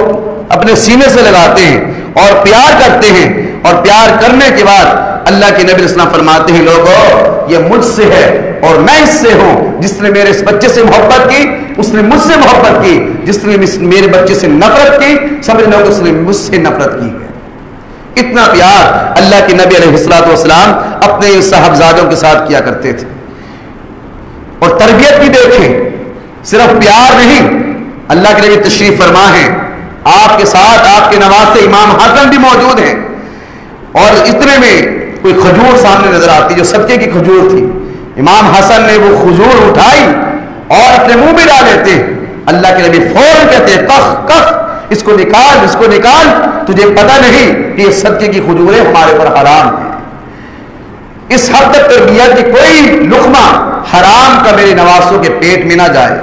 اپنے سینے سے لگاتے ہیں اور پیار کرتے ہیں، اور پیار کرنے کے بعد اللہ کے نبی اسلام فرماتے ہیں لوگوں یہ مجھ سے ہے اور میں اس سے ہوں. جس نے میرے اس بچے سے محبت کی اس نے مجھ سے محبت کی، جس نے میرے بچے سے نفرت کی سمجھ لو کہ اس نے مجھ سے نفرت کی ہے. اتنا پیار اللہ کے نبی علیہ الصلوۃ والسلام اپنے صاحبزادوں کے ساتھ کیا کرتے تھے. اور تربیت بھی دیکھیں، صرف پیار نہیں، اللہ کے نبی تشریف فرما ہے، آپ کے ساتھ آپ کے نواسے امام حسن بھی موجود ہیں، اور اتنے میں کوئی کھجور سامنے نظر آتی جو صدقے کی کھجور تھی. امام حسن نے وہ کھجور اٹھائی اور اپنے منہ میں ڈال لیتے. اللہ کے نبی فوراً کہتے ہیں کخ کخ، اس کو نکال، اس کو نکال، تجھے پتہ نہیں کہ یہ صدقے کی کھجوریں ہمارے پر حرام ہیں. اس حد تک تربیت کہ کوئی لقمہ حرام کا میرے نواسوں کے پیٹ میں نہ جائے.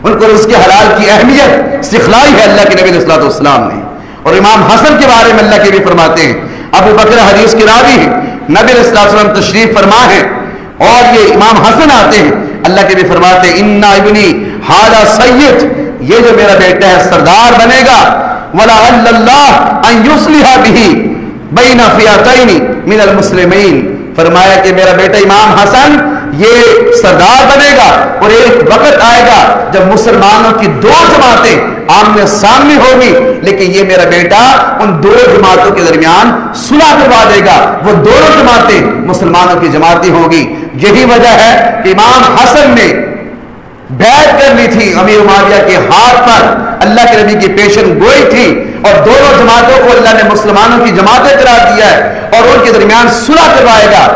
ان کو رزق حلال کی اہمیت سکھلائی ہے اللہ کے نبی علیہ الصلوۃ والسلام نے. اور امام حسن کے بارے میں اللہ کے بھی فرماتے ہیں, ابو بکر حدیث کے راوی ہیں, نبی علیہ الصلوۃ والسلام تشریف فرما ہے اور یہ امام حسن آتے ہیں, اللہ کے بھی فرماتے ہیں انا ابنی ھذا سید, یہ جو میرا بیٹا ہے سردار بنے گا, ولعل اللہ ان یصلح به بین فئتین من المسلمین, فرمایا کہ میرا بیٹا امام حسن یہ سردار بنے گا اور ایک وقت آئے گا جب مسلمانوں کی دو جماعتیں آمنے سامنے ہوگی, لیکن یہ میرا بیٹا ان دو جماعتوں کے درمیان صلح کروا دے گا, وہ دونوں جماعتیں مسلمانوں کی جماعتیں ہوگی. یہی وجہ ہے کہ امام حسن نے بیعت کرنی تھی امیر معاویہ کے ہاتھ پر, اللہ کے نبی کی پیشن گوئی تھی, اور دونوں جماعتوں کو اللہ نے مسلمانوں کی جماعتیں قرار دیا ہے اور ان کے درمیان صلح کروائے گا.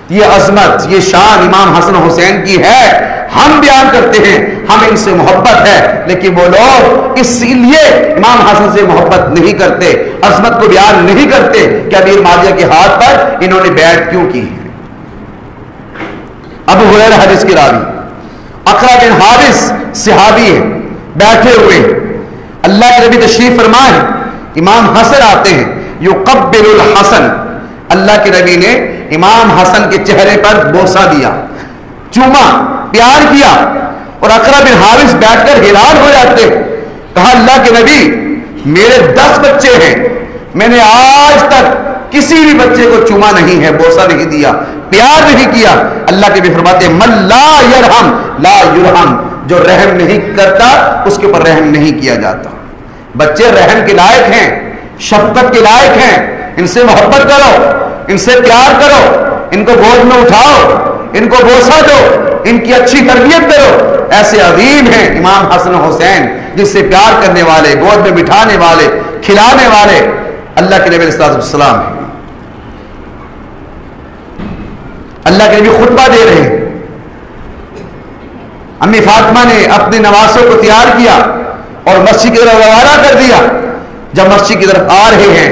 یہ عظمت, یہ شان امام حسن حسین کی ہے. ہم بیان کرتے ہیں ہمیں ان سے محبت ہے, لیکن وہ لوگ اس لیے امام حسن سے محبت نہیں کرتے, عظمت کو بیان نہیں کرتے کہ امیر معاویہ کے ہاتھ پر انہوں نے بیعت کیوں کی ہے. ابو ہریرہ حدیث کی راوی, اقرا بن حابس صحابی ہے, بیٹھے ہوئے اللہ کے نبی تشریف فرمائے, امام حسن آتے ہیں, یقبل الحسن, اللہ کے نبی نے امام حسن کے چہرے پر بوسہ دیا, چوما, پیار کیا, اور اقرا بن حابس بیٹھ کر حیران ہو جاتے. کہا اللہ کے نبی میرے 10 بچے ہیں, میں نے آج تک کسی بھی بچے کو چوما نہیں ہے, بوسہ نہیں دیا, پیار نہیں کیا. اللہ کے بھی فرماتے من لا یرحم لا یرحم, جو رحم نہیں کرتا اس کے اوپر رحم نہیں کیا جاتا. بچے رحم کے لائق ہیں, شفقت کے لائق ہیں, ان سے محبت کرو, ان سے پیار کرو, ان کو گود میں اٹھاؤ, ان کو بوسہ دو, ان کی اچھی تربیت کرو. ایسے عظیم ہیں امام حسن حسین, جس سے پیار کرنے والے, گود میں بٹھانے والے, کھلانے والے اللہ کے نبی علیہ السلام ہیں. اللہ کے نبی خطبہ دے رہے ہیں, امی فاطمہ نے اپنے نواسوں کو تیار کیا اور مسجد کی طرف روانہ کر دیا. جب مسجد کی طرف آ رہے ہیں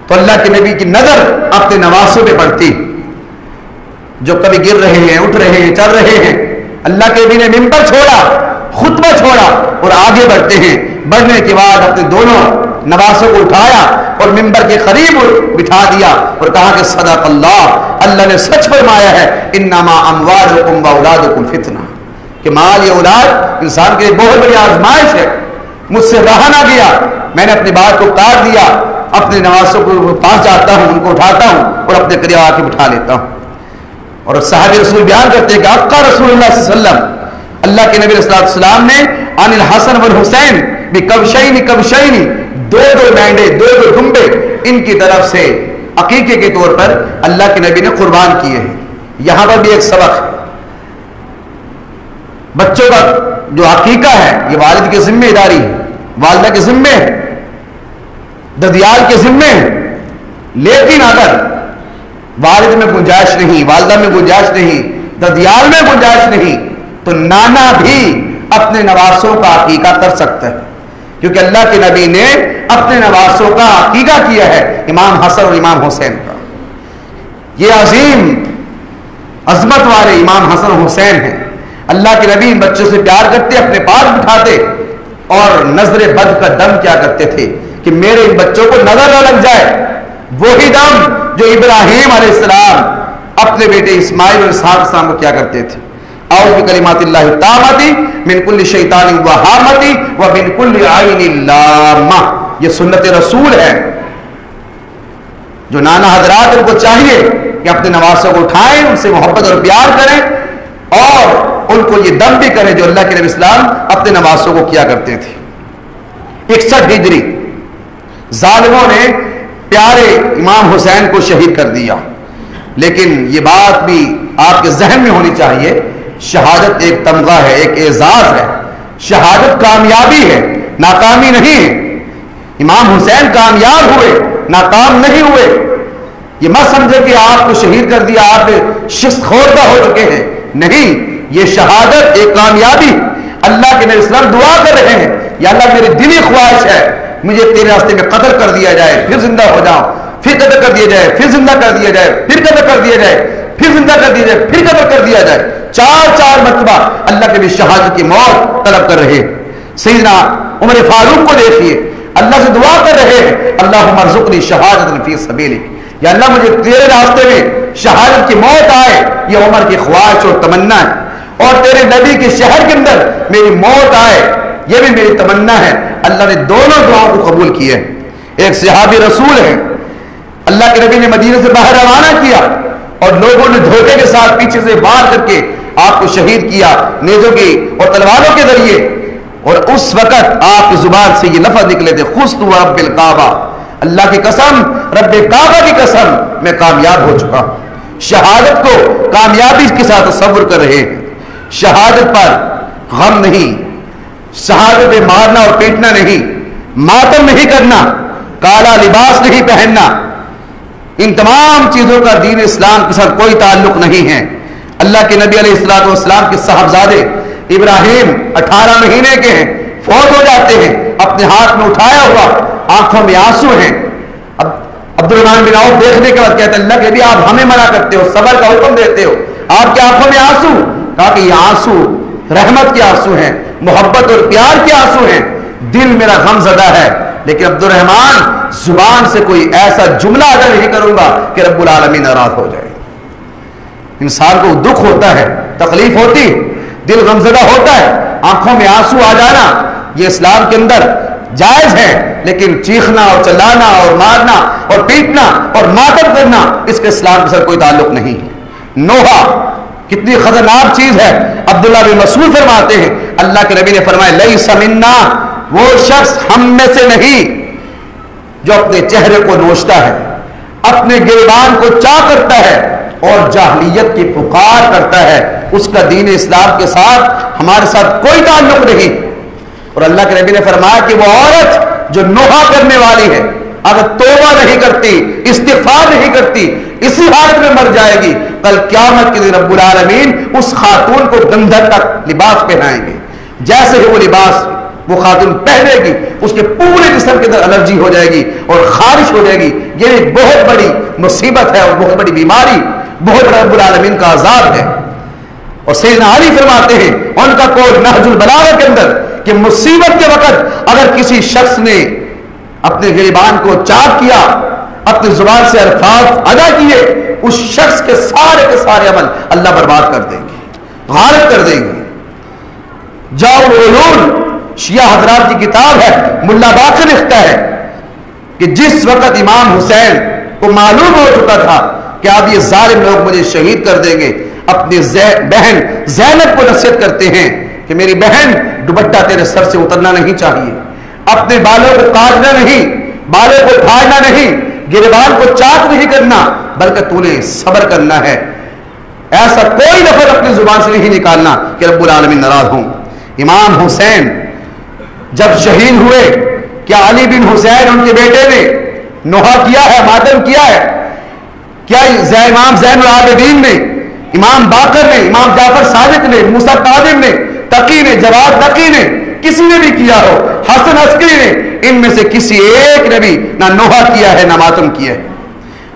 تو اللہ کے نبی کی نظر اپنے نواسوں پہ پڑتی, جو کبھی گر رہے ہیں, اٹھ رہے ہیں, چل رہے ہیں. اللہ کے نبی نے ممبر چھوڑا, خطبہ چھوڑا اور آگے بڑھتے ہیں. بڑھنے کے بعد اپنے دونوں نواسوں کو اٹھایا اور ممبر کے قریب بٹھا دیا اور کہا کہ صدق اللہ, اللہ نے سچ فرمایا ہے, انما اموالکم واولادکم فتنہ, کہ مال یا اولاد انسان کے لیے بہت بڑی آزمائش ہے. مجھ سے رہا نہ گیا, میں نے اپنی بات کو کاٹ دیا, اپنے نواسوں کو پاس جاتا ہوں, ان کو اٹھاتا ہوں اور اپنے قریب آ کے بٹھا لیتا ہوں. اور صحابہ رسول بیان کرتے ہیں کہ آقا رسول اللہ صلی اللہ علیہ وسلم, اللہ کے نبی علیہ السلام نے عن الحسن والحسین بکبشین کبشین, 2 مینڈے, 2 دمبے ان کی طرف سے عقیقے کے طور پر اللہ کے نبی نے قربان کیے ہیں. یہاں پر بھی ایک سبق ہے, بچوں کا جو عقیقہ ہے یہ والد کے ذمہ داری ہے, والدہ کے ذمہ ہے, ددیال کے ذمہ ہے. لیکن اگر والد میں گنجائش نہیں, والدہ میں گنجائش نہیں, ددیال میں گنجائش نہیں, تو نانا بھی اپنے نواسوں کا عقیقہ کر سکتا ہے, کیونکہ اللہ کے نبی نے اپنے نواسوں کا عقیقہ کیا ہے امام حسن اور امام حسین کا. یہ عظیم عظمت والے امام حسن حسین ہیں. اللہ کے نبی ان بچوں سے پیار کرتے, اپنے پاس بٹھاتے اور نظر بد کا دم کیا کرتے تھے کہ میرے ان بچوں کو نظر نہ لگ جائے. وہی دم جو ابراہیم علیہ السلام اپنے بیٹے اسماعیل اور اسحاق السلام کو کیا کرتے تھے, اعوذ بکلمات اللہ التامۃ من کل شیطان وہامۃ ومن کل عین لامہ. یہ سنت رسول ہے. جو نانا حضرات ان کو چاہیے کہ اپنے نواسوں کو اٹھائیں, ان سے محبت اور پیار کریں اور ان کو یہ دم بھی کریں جو اللہ کے نبی اسلام اپنے نواسوں کو کیا کرتے تھے. 61 ہجری ظالموں نے پیارے امام حسین کو شہید کر دیا. لیکن یہ بات بھی آپ کے ذہن میں ہونی چاہیے, شہادت ایک تمغہ ہے, ایک اعزاز ہے. شہادت کامیابی ہے, ناکامی نہیں ہے. امام حسین کامیاب ہوئے, ناکام نہیں ہوئے. یہ مت سمجھے کہ آپ کو شہید کر دیا, آپ شخص خوردہ ہو چکے ہیں. نہیں, یہ شہادت ایک کامیابی. اللہ کے نبی اسلام دعا کر رہے ہیں, یا اللہ میری دلی خواہش ہے مجھے تیرے راستے میں قتل کر دیا جائے, پھر زندہ ہو جاؤں, پھر قتل کر دیا جائے, پھر زندہ کر دیا جائے, پھر قتل کر دیا جائے، پھر زندہ کر دیا جائے، پھر قتل کر دیا جائے، 4 مرتبہ اللہ کے بھی شہادت کی موت طلب کر رہے ہیں۔ سیدنا عمر فاروق کو دیکھیے، اللہ سے دعا کر رہے ہیں، اللہم ارزقنی شہادت فی سبیلک، یا اللہ مجھے تیرے راستے میں شہادت کی موت آئے، یہ عمر کی خواہش اور تمنا ہے، اور تیرے نبی کے شہر کے اندر میری موت آئے، یہ بھی میری تمنا ہے۔ اللہ نے دونوں دعاؤں کو قبول کیا ہے۔ ایک صحابی رسول ہے، اللہ کے نبی نے مدینہ سے باہر روانہ کیا اور لوگوں نے دھوکے کے ساتھ پیچھے سے وار کر کے آپ کو شہید کیا نیزوں کی اور تلواروں کے ذریعے، اور اس وقت آپ کی زبان سے یہ لفظ نکلے تھے، خست رب الکعبہ، اللہ کی قسم، رب کعبہ کی قسم، میں کامیاب ہو چکا۔ شہادت کو کامیابی کے ساتھ تصور کر رہے ہیں۔ شہادت پر غم نہیں، شہادت پہ مارنا اور پیٹنا نہیں، ماتم نہیں کرنا، کالا لباس نہیں پہننا، ان تمام چیزوں کا دین اسلام کے ساتھ کوئی تعلق نہیں ہے۔ اللہ کے نبی علیہ السلام کے صاحبزادے ابراہیم 18 مہینے کے ہیں، فوت ہو جاتے ہیں، اپنے ہاتھ میں اٹھایا ہوا، آنکھوں میں آنسو ہیں۔ اب عبد الرحمن بن عوف دیکھنے کے بعد کہتے ہیں، اللہ کے بھی آپ ہمیں منع کرتے ہو، صبر کا حکم دیتے ہو، آپ کی آنکھوں میں آنسو؟ کہا کہ یہ آنسو رحمت کے آنسو ہیں، محبت اور پیار کے آنسو ہیں، دل میرا غم زدہ ہے، لیکن عبد الرحمن زبان سے کوئی ایسا جملہ ادا نہیں کروں گا کہ رب العالمین ناراض ہو جائے۔ انسان کو دکھ ہوتا ہے، تکلیف ہوتی، دل غمزدہ ہوتا ہے، آنکھوں میں آنسو آ جانا یہ اسلام کے اندر جائز ہے، لیکن چیخنا اور چلانا اور مارنا اور پیٹنا اور ماتم کرنا اس کے اسلام کے ساتھ کوئی تعلق نہیں ہے۔ نوحہ کتنی خطرناک چیز ہے۔ عبداللہ بن مسعود فرماتے ہیں، اللہ کے نبی نے فرمایا، لیس منا، وہ شخص ہم میں سے نہیں جو اپنے چہرے کو نوچتا ہے، اپنے گریبان کو چاک کرتا ہے اور جاہلیت کی پکار کرتا ہے، اس کا دین اسلام کے ساتھ ہمارے ساتھ کوئی تعلق نہیں۔ اور اللہ کے نبی نے فرمایا کہ وہ عورت جو نوحہ کرنے والی ہے، اگر توبہ نہیں کرتی، استغفار نہیں کرتی، اسی حالت میں مر جائے گی، کل قیامت کے دن رب العالمین اس خاتون کو گندھر کا لباس پہنائیں گے۔ جیسے ہی وہ لباس وہ خاتون پہنے گی، اس کے پورے جسم کے اندر الرجی ہو جائے گی اور خارش ہو جائے گی۔ یہ ایک بہت بڑی مصیبت ہے اور بہت بڑی بیماری، بہت بڑا رب العالمین کا عذاب ہے۔ اور سیدنا علی فرماتے ہیں ان کا قول نہج البلاغہ کے اندر کہ مصیبت کے وقت اگر کسی شخص نے اپنے گریبان کو چاک کیا، اپنی زبان سے الفاظ ادا کیے، اس شخص کے سارے عمل اللہ برباد کر دیں گے، غارت کر دیں گے۔ جاؤ العلوم شیعہ حضرات کی کتاب ہے، ملا باقر لکھتا ہے کہ جس وقت امام حسین کو معلوم ہو چکا تھا کہ اب یہ ظالم لوگ مجھے شہید کر دیں گے، اپنی بہن زینب کو نصیحت کرتے ہیں کہ میری بہن دوپٹہ تیرے سر سے اترنا نہیں چاہیے، اپنے بالوں کو کاٹنا نہیں، بالوں کو پھاڑنا نہیں، گریبان کو چاک نہیں کرنا، بلکہ تو نے صبر کرنا ہے، ایسا کوئی لفظ اپنی زبان سے نہیں نکالنا کہ رب العالمین ناراض ہوں۔ امام حسین جب شہید ہوئے، کیا علی بن حسین ان کے بیٹے نے نوحہ کیا ہے، ماتم کیا ہے؟ کیا امام زین العابدین نے، امام باقر نے، امام جعفر صادق نے، موسیٰ کاظم نے، تقی نے، جواد تقی نے، کسی نے بھی کیا ہو، حسن عسکری نے، ان میں سے کسی ایک نے بھی نہ نوحہ کیا ہے نہ ماتم کیا ہے۔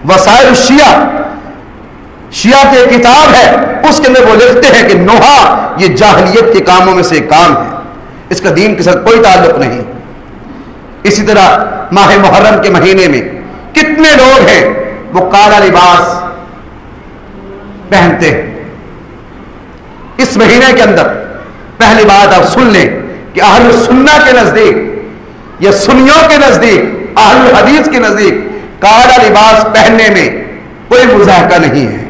وسائل الشیعہ، شیعہ کی کتاب ہے، اس کے اندر وہ لکھتے ہیں کہ نوحہ یہ جاہلیت کے کاموں میں سے ایک کام ہے، اس کا دین کے ساتھ کوئی تعلق نہیں۔ اسی طرح ماہ محرم کے مہینے میں کتنے لوگ ہیں وہ کالا لباس پہنتے ہیں۔ اس مہینے کے اندر پہلی بات آپ سن لیں کہ اہل سنہ کے نزدیک یا سنیوں کے نزدیک، اہل حدیث کے نزدیک کالا لباس پہننے میں کوئی مضاحکہ نہیں ہے،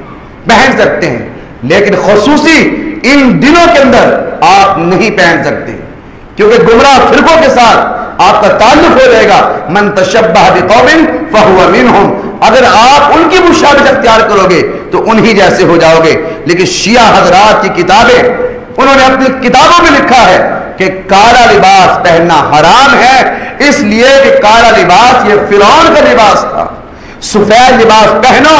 پہن سکتے ہیں، لیکن خصوصی ان دنوں کے اندر آپ نہیں پہن سکتے، کیونکہ گمراہ فرقوں کے ساتھ آپ کا تعلق ہو جائے گا۔ من تشبہ بقوم فہو منہم، اگر آپ ان کی مشابہت اختیار کرو گے تو انہی جیسے ہو جاؤ گے۔ لیکن شیعہ حضرات کی کتابیں، انہوں نے اپنی کتابوں میں لکھا ہے کہ کالا لباس پہننا حرام ہے، اس لیے کہ کالا لباس یہ فرعون کا لباس تھا۔ سفید لباس پہنو،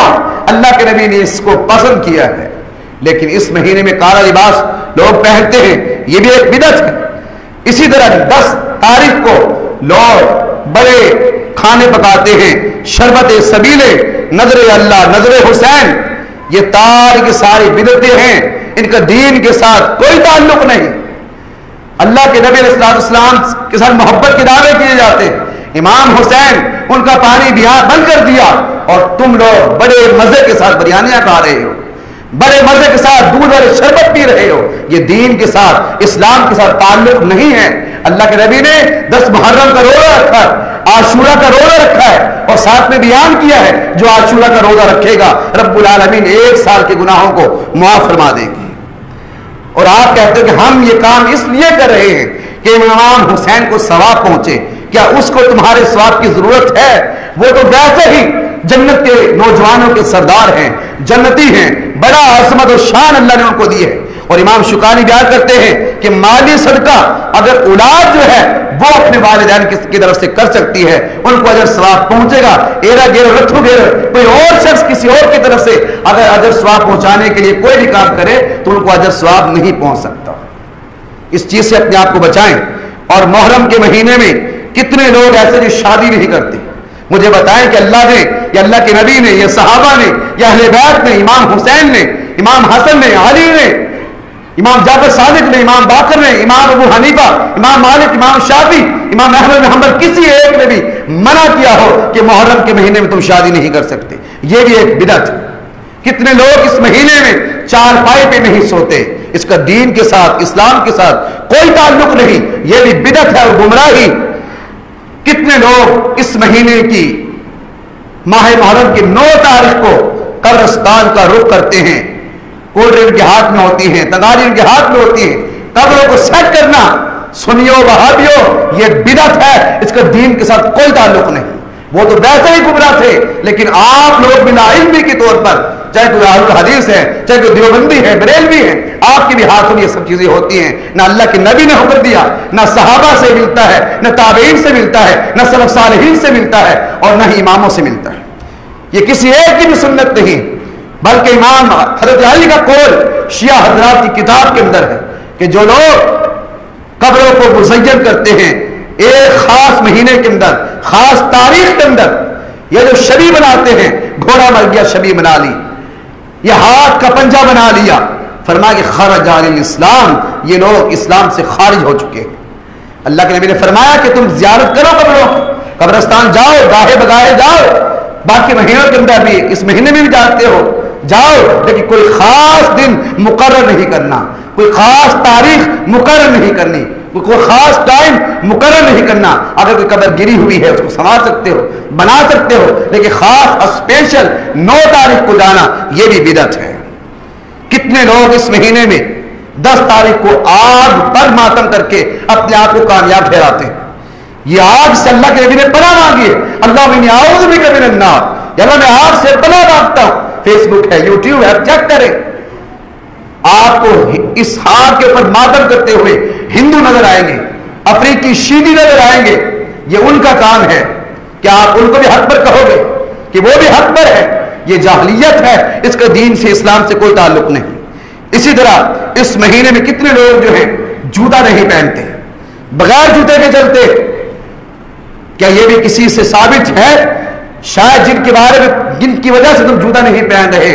اللہ کے نبی نے اس کو پسند کیا ہے، لیکن اس مہینے میں کالا لباس لوگ پہنتے ہیں، یہ بھی ایک بدعت ہے۔ اسی طرح 10 تاریخ کو لوگ بڑے کھانے پکاتے ہیں، شربت سبیلے، نظر اللہ، نظر حسین، یہ ساری کی ساری بدعتیں ہیں، ان کا دین کے ساتھ کوئی تعلق نہیں۔ اللہ کے نبی علیہ السلام کے ساتھ محبت کے دعوے کیے جاتے ہیں، امام حسین ان کا پانی بند کر دیا، اور تم لوگ بڑے مزے کے ساتھ بریانیاں کھا رہے ہو، بڑے مزے کے ساتھ دودھ والے شربت پی رہے ہو۔ یہ دین کے ساتھ، اسلام کے ساتھ تعلق نہیں ہے۔ اللہ کے نبی نے 10 محرم کا روزہ رکھا ہے، عاشورہ کا روزہ رکھا ہے، اور ساتھ میں بیان کیا ہے جو عاشورہ کا روزہ رکھے گا رب العالمین 1 سال کے گناہوں کو معاف فرما دے گی۔ اور آپ کہتے ہو کہ ہم یہ کام اس لیے کر رہے ہیں کہ امام حسین کو ثواب پہنچے۔ کیا اس کو تمہارے ثواب کی ضرورت ہے؟ وہ تو ویسے ہی جنت کے نوجوانوں کے سردار ہیں، جنتی ہیں، بڑا عظمت و شان اللہ نے ان کو دی ہے۔ اور امام شوکانی بیان کرتے ہیں کہ مالی صدقہ اگر اولاد جو ہے وہ اپنے والدین کی طرف سے کر سکتی ہے، ان کو اجر ثواب پہنچے گا۔ ایرا گیر رتھو گیر کوئی اور شخص کسی اور کی طرف سے اگر اجر ثواب پہنچانے کے لیے کوئی بھی کام کرے تو ان کو اجر ثواب نہیں پہنچ سکتا۔ اس چیز سے اپنے آپ کو بچائیں۔ اور محرم کے مہینے میں کتنے لوگ ایسے جو شادی نہیں کرتے؟ مجھے بتائیں کہ اللہ نے یا اللہ کے نبی نے یا صحابہ نے یا اہل بیت نے، امام حسین نے، امام حسن نے، علی نے، امام جعفر صادق نے، امام باقر نے، امام ابو حنیفہ، امام مالک، امام شافعی، امام احمد بن حنبل، کسی ایک نے بھی منع کیا ہو کہ محرم کے مہینے میں تم شادی نہیں کر سکتے؟ یہ بھی ایک بدعت۔ کتنے لوگ اس مہینے میں چارپائی پہ نہیں سوتے؟ اس کا دین کے ساتھ، اسلام کے ساتھ کوئی تعلق نہیں، یہ بھی بدعت ہے اور گمراہی۔ کتنے لوگ اس مہینے کی ماہ محرم کی 9 تاریخ کو قبرستان کا رخ کرتے ہیں، کوڑے ان کے ہاتھ میں ہوتی ہیں، تناری ان کے ہاتھ میں ہوتی ہیں، قبروں کو سیٹ کرنا، سنیو وہابیو، یہ بدعت ہے، اس کا دین کے ساتھ کوئی تعلق نہیں۔ وہ تو ویسے ہی گمراہ تھے، لیکن آپ لوگ بلا علمی کے طور پر، چاہے کوئی اہل الحدیث ہے، چاہے کوئی دیوبندی ہے، بریلوی ہے، آپ کے بھی ہاتھوں میں یہ سب چیزیں ہوتی ہیں۔ نہ اللہ کے نبی نے حکم دیا، نہ صحابہ سے ملتا ہے، نہ تابعین سے ملتا ہے، نہ سلف صالحین سے ملتا ہے، اور نہ ہی اماموں سے ملتا ہے۔ یہ کسی ایک کی بھی سنت نہیں، بلکہ امام حضرت علی کا قول شیعہ حضرات کی کتاب کے اندر ہے کہ جو لوگ قبروں کو مزین کرتے ہیں ایک خاص مہینے کے اندر، خاص تاریخ کے اندر، یہ جو شبی بناتے ہیں، گھوڑا مر گیا شبی بنا لی، یہ ہاتھ کا پنجہ بنا لیا، فرمایا کہ خرج عن الاسلام، یہ لوگ اسلام سے خارج ہو چکے ہیں۔ اللہ کے نبی نے فرمایا کہ تم زیارت کرو قبروں، قبرستان جاؤ، گاہے بگاہے جاؤ، باقی مہینوں کے اندر بھی، اس مہینے میں بھی جاتے ہو جاؤ، لیکن کوئی خاص دن مقرر نہیں کرنا، کوئی خاص تاریخ مقرر نہیں کرنی، کوئی خاص ٹائم مقرر نہیں کرنا۔ اگر کوئی قبر گری ہوئی ہے اس کو سنوار سکتے ہو، بنا سکتے ہو، لیکن خاص اسپیشل 9 تاریخ کو جانا یہ بھی بدعت ہے۔ کتنے لوگ اس مہینے میں 10 تاریخ کو آگ پر ماتم کر کے اپنے آپ کو کامیاب ٹھہراتے ہیں۔ یہ آگ سے اللہ کے نبی نے پناہ مانگی ہے، اللہ انی اعوذ بک من النار، یا اللہ میں آگ سے پناہ مانگتا ہوں۔ فیس بک ہے، یوٹیوب ہے، چیک کریں، آپ کو اس آگ کے اوپر ماتم کرتے ہوئے ہندو نظر آئیں گے، افریقی شیعی نظر آئیں گے۔ یہ ان کا کام ہے، کیا آپ ان کو بھی حق پر کہو گے کہ وہ بھی حق پر ہے؟ یہ جاہلیت ہے، اس کا دین سے، اسلام سے کوئی تعلق نہیں۔ اسی طرح اس مہینے میں کتنے لوگ جو ہیں جوتا نہیں پہنتے، بغیر جوتے کے چلتے، کیا یہ بھی کسی سے ثابت ہے؟ شاید جن کے بارے میں، جن کی وجہ سے تم جوتا نہیں پہن رہے،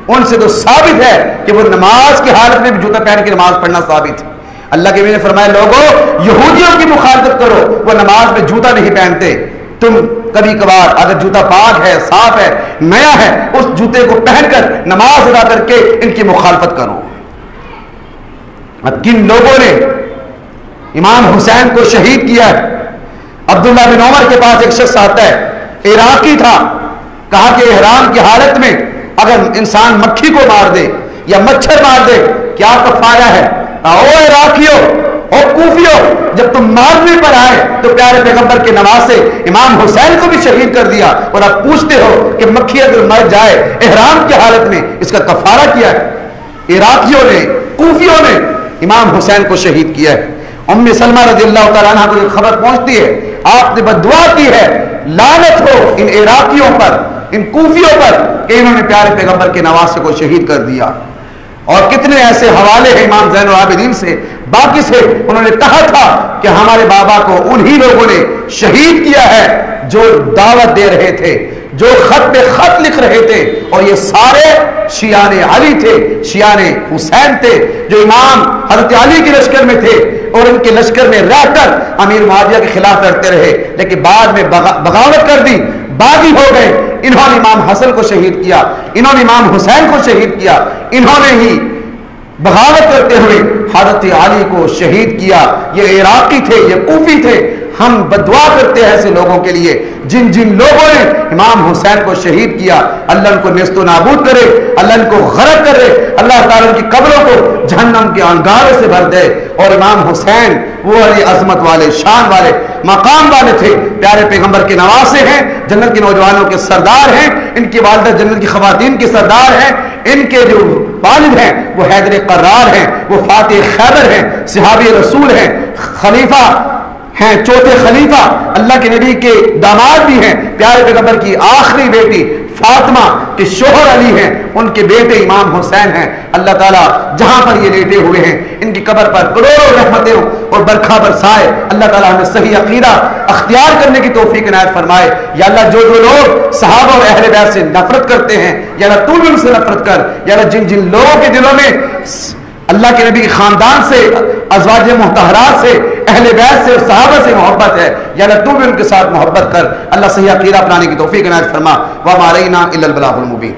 ان سے تو ثابت ہے کہ وہ نماز کی حالت میں بھی جوتا پہن کے نماز پڑھنا ثابت ہے۔ اللہ کے نبی نے فرمایا لوگوں یہودیوں کی مخالفت کرو، وہ نماز میں جوتا نہیں پہنتے، تم کبھی کبھار اگر جوتا پاک ہے، صاف ہے، نیا ہے، اس جوتے کو پہن کر نماز ادا کر کے ان کی مخالفت کرو۔ اب کن لوگوں نے امام حسین کو شہید کیا ہے؟ عبداللہ بن عمر کے پاس ایک شخص آتا ہے، عراقی تھا، کہا کہ احرام کی حالت میں اگر انسان مکھی کو مار دے یا مچھر مار دے کیا کفارہ ہے؟ او عراقیو، او کوفیو، جب تم مارنے پر آئے تو پیارے پیغمبر کے نواز سے امام حسین کو بھی شہید کر دیا، اور اب پوچھتے ہو کہ مکھی اگر مر جائے احرام کی حالت میں اس کا کفارہ کیا ہے؟ عراقیوں نے، کوفیوں نے امام حسین کو شہید کیا ہے۔ ام سلمہ رضی اللہ تعالیٰ عنہ کو خبر پہنچتی ہے، آپ نے بددعا کی ہے، لعنت ہو ان عراقیوں پر، ان کوفیوں پر کہ انہوں نے پیارے پیغمبر کے نواسے کو شہید کر دیا۔ اور کتنے ایسے حوالے ہیں امام زین العابدین سے، باقی سے، انہوں نے کہا تھا کہ ہمارے بابا کو انہی لوگوں نے شہید کیا ہے جو دعوت دے رہے تھے، جو خط پہ خط لکھ رہے تھے، اور یہ سارے شیعان علی تھے، شیعان حسین تھے، جو امام حضرت علی کے لشکر میں تھے اور ان کے لشکر میں رہ کر امیر معاویہ کے خلاف لڑتے رہے، لیکن بعد میں بغاوت کر دی، باغی ہو گئے۔ انہوں نے امام حسن کو شہید کیا، انہوں نے امام حسین کو شہید کیا، انہوں نے ہی بغاوت کرتے ہوئے حضرت علی کو شہید کیا۔ یہ عراقی تھے، یہ کوفی تھے۔ ہم بدعا کرتے ہیں ایسے لوگوں کے لیے جن جن لوگوں نے امام حسین کو شہید کیا، اللہ ان کو نیست و نابود کرے، اللہ ان کو غرق کرے، اللہ تعالیٰ ان کی قبروں کو جہنم کے انگاروں سے بھر دے۔ اور امام حسین وہ علی عظمت والے، شان والے، مقام والے تھے، پیارے پیغمبر کے نواسے ہیں، جنت کے نوجوانوں کے سردار ہیں، ان کی والدہ جنت کی خواتین کے سردار ہیں، ان کے جو والد ہیں وہ حیدر قرار ہیں، وہ فاتح خیبر ہیں، صحابی رسول ہیں، خلیفہ ہیں، چوتھے خلیفہ، اللہ کے نبی کے داماد بھی ہیں، پیارے پیغمبر کی آخری بیٹی فاطمہ کے شوہر علی ہیں، ان کے بیٹے امام حسین ہیں۔ اللہ تعالیٰ جہاں پر یہ لیٹے ہوئے ہیں ان کی قبر پر کروڑوں رحمتیں اور برکھا برسائے۔ اللہ تعالیٰ ہمیں صحیح عقیدہ اختیار کرنے کی توفیق عنایت فرمائے۔ یا اللہ جو جو لوگ صحابہ اور اہل بیت سے نفرت کرتے ہیں، یا اللہ تو بھی ان سے نفرت کر، یا اللہ جن جن لوگوں کے دلوں میں اللہ کے نبی کے خاندان سے، ازواج مطہرات سے، اہل بیت سے اور صحابہ سے محبت ہے، یا اللہ تو بھی ان کے ساتھ محبت کر۔ اللہ صحیح عقیدہ اپنانے کی توفیق عنایت فرما۔ وما علینا الا البلاغ المبین۔